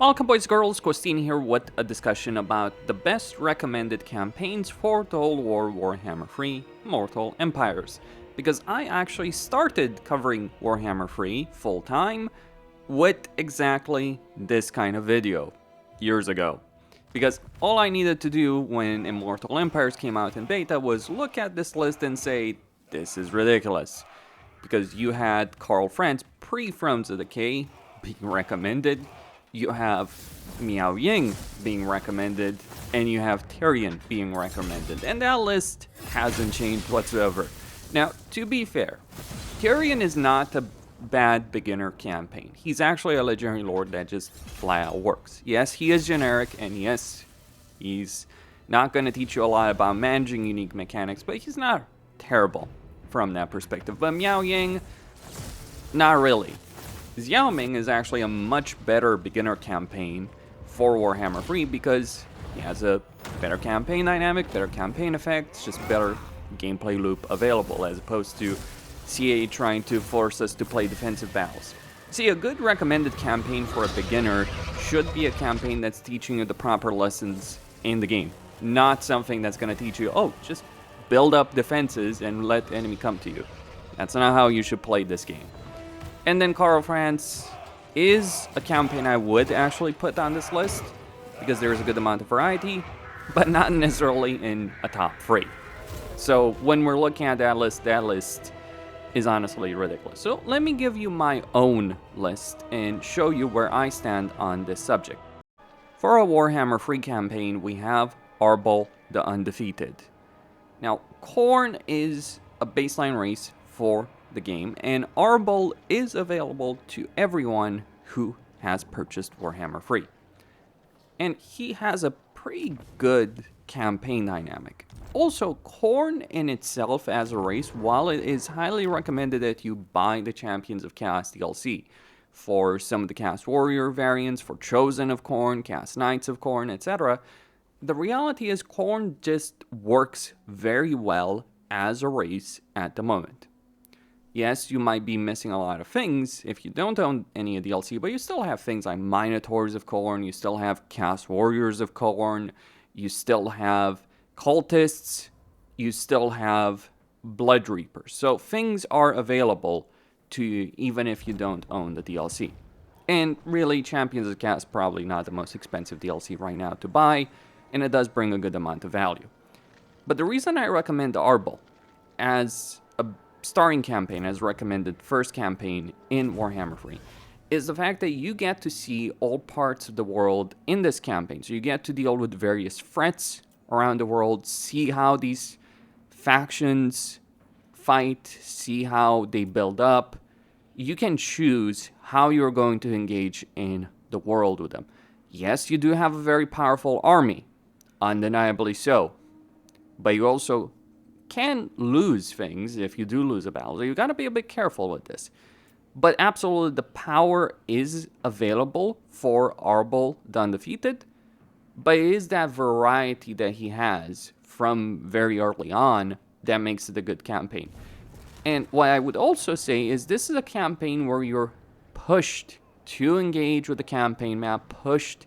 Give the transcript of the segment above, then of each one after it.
Welcome boys and girls, Costin here with a discussion about the best recommended campaigns for Total War Warhammer 3 Immortal Empires. Because I actually started covering Warhammer 3 full time with exactly this kind of video years ago. Because all I needed to do when Immortal Empires came out in beta was look at this list and say, this is ridiculous. Because you had Karl Franz pre-Thrones of Decay being recommended, you have Miao Ying being recommended, and you have Tyrion being recommended, and that list hasn't changed whatsoever. Now, to be fair, Tyrion is not a bad beginner campaign. He's actually a legendary lord that just flat out works. Yes, he is generic, and yes, he's not going to teach you a lot about managing unique mechanics, but he's not terrible from that perspective. But Miao Ying, not really. Xiao Ming is actually a much better beginner campaign for Warhammer 3 because he has a better campaign dynamic, better campaign effects, just better gameplay loop available as opposed to CA trying to force us to play defensive battles. See, a good recommended campaign for a beginner should be a campaign that's teaching you the proper lessons in the game, not something that's going to teach you, oh, just build up defenses and let the enemy come to you. That's not how you should play this game. And then Karl Franz is a campaign I would actually put on this list because there's a good amount of variety, but not necessarily in a top 3. So when we're looking at that list is honestly ridiculous. So let me give you my own list and show you where I stand on this subject. For a Warhammer 3 campaign, we have Arbol the Undefeated. Now, Khorne is a baseline race for the game, and Arbol is available to everyone who has purchased Warhammer 3. And he has a pretty good campaign dynamic. Also, Khorne in itself as a race, while it is highly recommended that you buy the Champions of Chaos DLC for some of the Chaos Warrior variants, for Chosen of Khorne, Chaos Knights of Khorne, etc., the reality is Khorne just works very well as a race at the moment. Yes, you might be missing a lot of things if you don't own any of the DLC, but you still have things like Minotaurs of Khorne, you still have Chaos Warriors of Khorne, you still have Cultists, you still have Blood Reapers. So things are available to you even if you don't own the DLC. And really, Champions of Chaos is probably not the most expensive DLC right now to buy, and it does bring a good amount of value. But the reason I recommend Arbol as a starring campaign, as recommended first campaign in Warhammer 3, is the fact that you get to see all parts of the world in this campaign. So you get to deal with various threats around the world, see how these factions fight, see how they build up. You can choose how you're going to engage in the world with them. Yes, you do have a very powerful army, undeniably so, but you also can lose things if you do lose a battle, so you gotta be a bit careful with this. But absolutely, the power is available for Arbol the Undefeated, but it is that variety that he has from very early on that makes it a good campaign. And what I would also say is this is a campaign where you're pushed to engage with the campaign map, pushed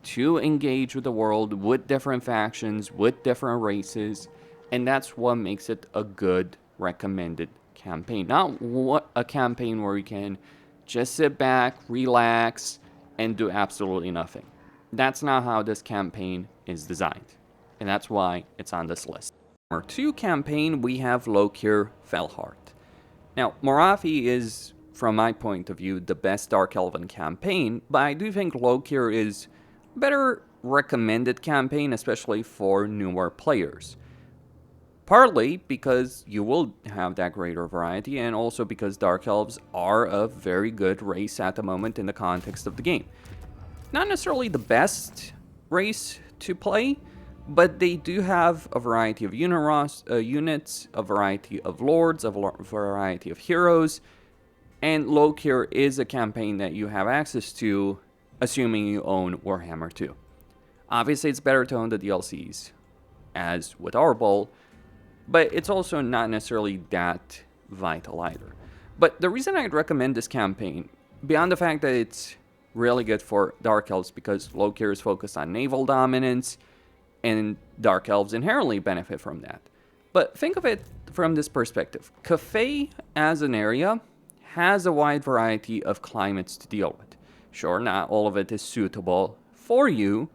to engage with the world, with different factions, with different races, and that's what makes it a good recommended campaign. Not a campaign where you can just sit back, relax, and do absolutely nothing. That's not how this campaign is designed, and that's why it's on this list. Our 2 campaign, we have Lokir Felheart. Now, Morathi is, from my point of view, the best Dark Elven campaign, but I do think Lokir is a better recommended campaign, especially for newer players. Partly because you will have that greater variety, and also because Dark Elves are a very good race at the moment in the context of the game. Not necessarily the best race to play, but they do have a variety of units, a variety of lords, a variety of heroes, and Lokir is a campaign that you have access to, assuming you own Warhammer 2. Obviously, it's better to own the DLCs, as with Arbol, but it's also not necessarily that vital either. But the reason I'd recommend this campaign, beyond the fact that it's really good for Dark Elves because Lokir is focused on naval dominance, and Dark Elves inherently benefit from that. But think of it from this perspective. Cathay, as an area, has a wide variety of climates to deal with. Sure, not all of it is suitable for you,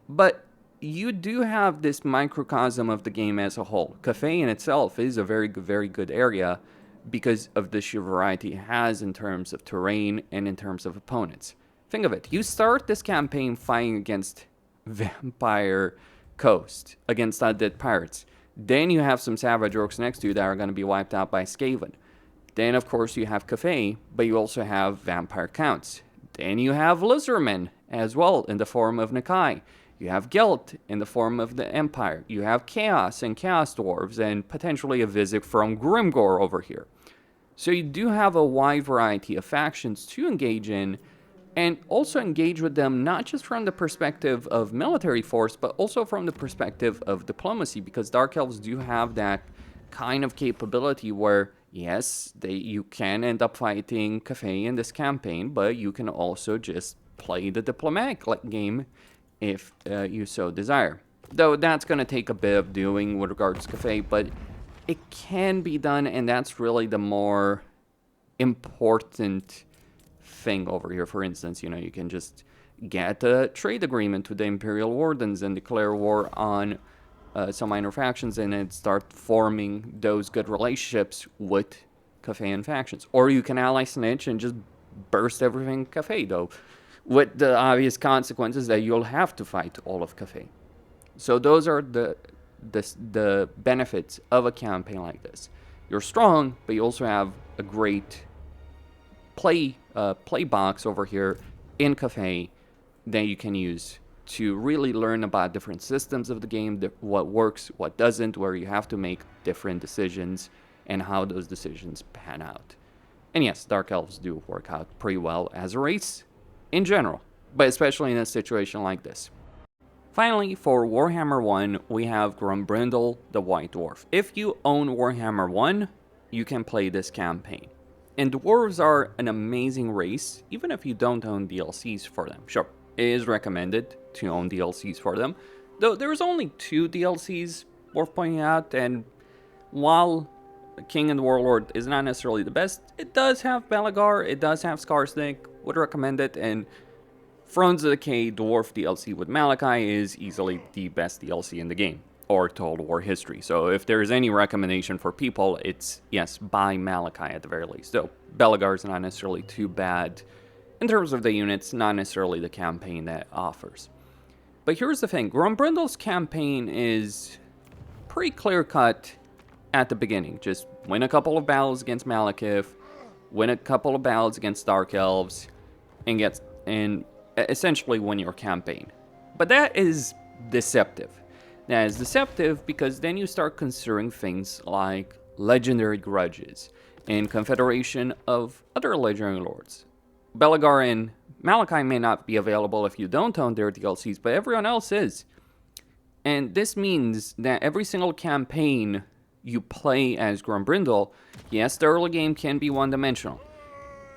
but you do have this microcosm of the game as a whole. Cathay in itself is a very good area because of the sheer variety it has in terms of terrain and in terms of opponents. Think of it. You start this campaign fighting against Vampire Coast, against undead pirates. Then you have some Savage Orcs next to you that are going to be wiped out by Skaven. Then, of course, you have Cathay, but you also have Vampire Counts. Then you have Lizardmen as well in the form of Nakai. You have Gelt in the form of the Empire. You have Chaos and Chaos Dwarves, and potentially a visit from Grimgor over here. So you do have a wide variety of factions to engage in, and also engage with them not just from the perspective of military force, but also from the perspective of diplomacy, because Dark Elves do have that kind of capability where, yes, you can end up fighting Cathay in this campaign, but you can also just play the diplomatic game if you so desire. Though that's going to take a bit of doing with regards to Cathay, but it can be done, and that's really the more important thing over here. For instance, you can just get a trade agreement with the Imperial Wardens and declare war on some minor factions, and then start forming those good relationships with Cathayan factions. Or you can ally Snitch and just burst everything Cathay, though, with the obvious consequences that you'll have to fight all of Cathay. So those are the benefits of a campaign like this. You're strong, but you also have a great play box over here in Cathay that you can use to really learn about different systems of the game, what works, what doesn't, where you have to make different decisions, and how those decisions pan out. And yes, Dark Elves do work out pretty well as a race in general, but especially in a situation like this. Finally, for Warhammer 1, we have Grombrindle, the White Dwarf. If you own Warhammer 1, you can play this campaign. And dwarves are an amazing race, even if you don't own DLCs for them. Sure, it is recommended to own DLCs for them, though there's only 2 DLCs worth pointing out, and while King and Warlord is not necessarily the best, it does have Belegar, it does have Skarsnik, would recommend it, and Thrones of Decay Dwarf DLC with Malachi is easily the best DLC in the game, or Total War history. So if there's any recommendation for people, it's, yes, buy Malachi at the very least. Though Belegar is not necessarily too bad in terms of the units, not necessarily the campaign that it offers. But here's the thing, Grombrindle's campaign is pretty clear-cut at the beginning. Just win a couple of battles against Malekith, win a couple of battles against Dark Elves, and essentially win your campaign. But that is deceptive. That is deceptive because then you start considering things like legendary grudges and confederation of other legendary lords. Belegar and Malachi may not be available if you don't own their DLCs, but everyone else is. And this means that every single campaign you play as Grombrindle, yes, the early game can be one-dimensional,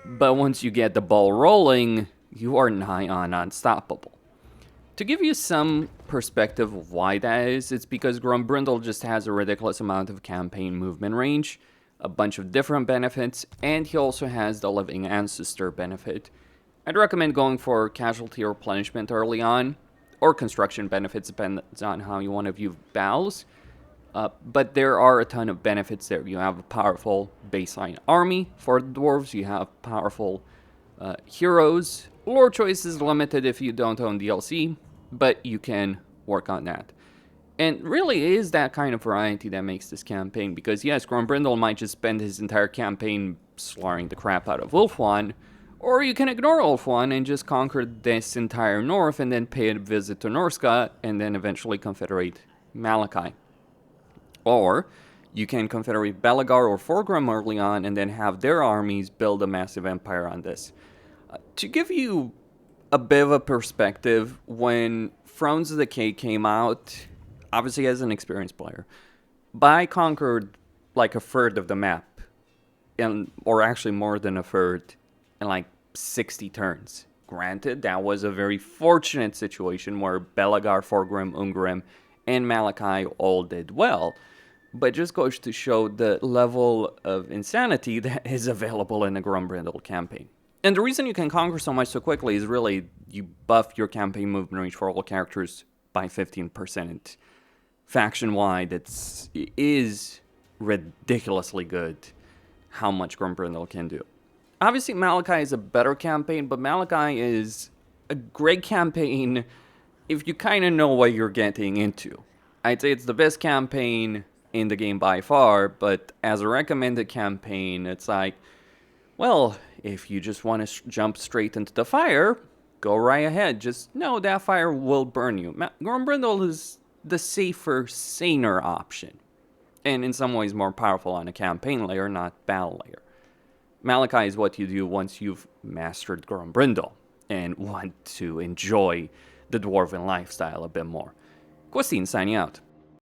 but once you get the ball rolling, you are nigh on unstoppable. To give you some perspective of why that is, it's because Grombrindle just has a ridiculous amount of campaign movement range, a bunch of different benefits, and he also has the Living Ancestor benefit. I'd recommend going for casualty or replenishment early on, or construction benefits, depends on how you want to view battles. But there are a ton of benefits there. You have a powerful baseline army for the dwarves, you have powerful heroes. Lore choice is limited if you don't own DLC, but you can work on that. And really it is that kind of variety that makes this campaign, because yes, Grombrindle might just spend his entire campaign slaughtering the crap out of Ulthuan, or you can ignore Ulthuan and just conquer this entire north and then pay a visit to Norska and then eventually confederate Malachi. Or you can confederate Belegar or Thorgrim early on and then have their armies build a massive empire on this. To give you a bit of a perspective, when Thrones of Decay came out, obviously as an experienced player, but I conquered like a third of the map, or actually more than a third, in like 60 turns. Granted, that was a very fortunate situation where Belagar, Thorgrim, Ungrim, and Malachi all did well, but it just goes to show the level of insanity that is available in the Grumbrindle campaign. And the reason you can conquer so much so quickly is really you buff your campaign movement range for all characters by 15%. Faction-wide, it is ridiculously good how much Grumbrindle can do. Obviously, Malachi is a better campaign, but Malachi is a great campaign if you kind of know what you're getting into. I'd say it's the best campaign in the game by far, but as a recommended campaign, it's like, well, if you just want to jump straight into the fire, go right ahead. Just know that fire will burn you. Grumbrindle is the safer, saner option, and in some ways more powerful on a campaign layer, not battle layer. Malachi is what you do once you've mastered Grumbrindle and want to enjoy the Dwarven lifestyle a bit more. Questine signing out.